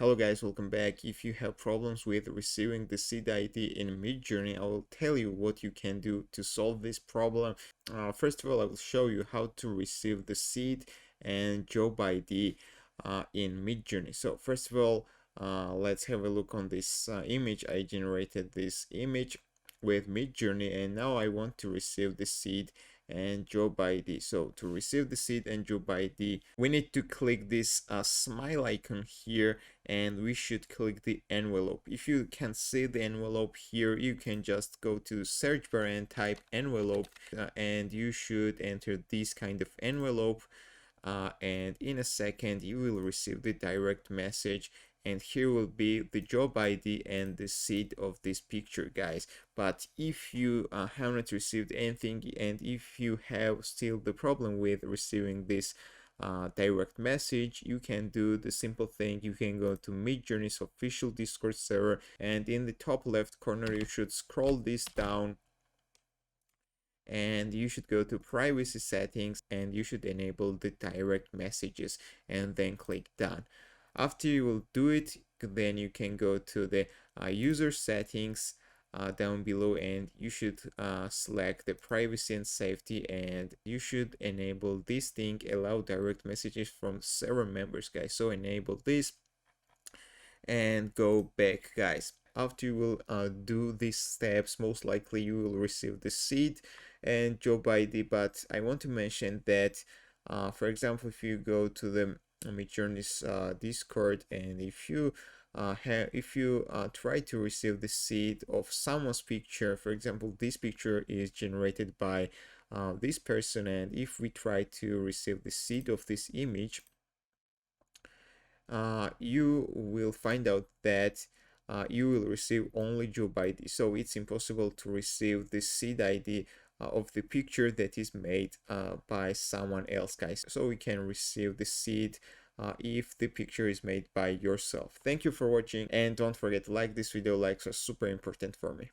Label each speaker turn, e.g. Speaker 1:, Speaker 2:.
Speaker 1: Hello guys, welcome back. If you have problems with receiving the seed ID in Midjourney, I will tell you what you can do to solve this problem. First of all, I will show you how to receive the seed and job ID in Midjourney. So first of all, let's have a look on this image. I generated this image with Midjourney and now I want to receive the seed and job ID. So to receive the seed and job ID, we need to click this smile icon here and we should click the envelope. If you can see the envelope here, you can just go to search bar and type envelope and you should enter this kind of envelope. And in a second you will receive the direct message, and here will be the job ID and the seed of this picture, guys. But if you have not received anything and if you have still the problem with receiving this direct message, you can do the simple thing. You can go to Midjourney's official Discord server, and in the top left corner you should scroll this down and you should go to privacy settings and you should enable the direct messages and then click done. After you will do it, then you can go to the user settings down below and you should select the privacy and safety, and you should enable this thing, allow direct messages from server members, guys. So enable this and go back, guys. After you will do these steps, most likely you will receive the seed and job ID. But I want to mention that for example, if you go to the Midjourney's Discord and if you try to receive the seed of someone's picture, for example this picture is generated by this person, and if we try to receive the seed of this image, you will find out that you will receive only job ID. So it's impossible to receive the seed ID of the picture that is made by someone else, guys. So we can receive the seed if the picture is made by yourself. Thank you for watching, and don't forget to like this video. Likes are super important for me.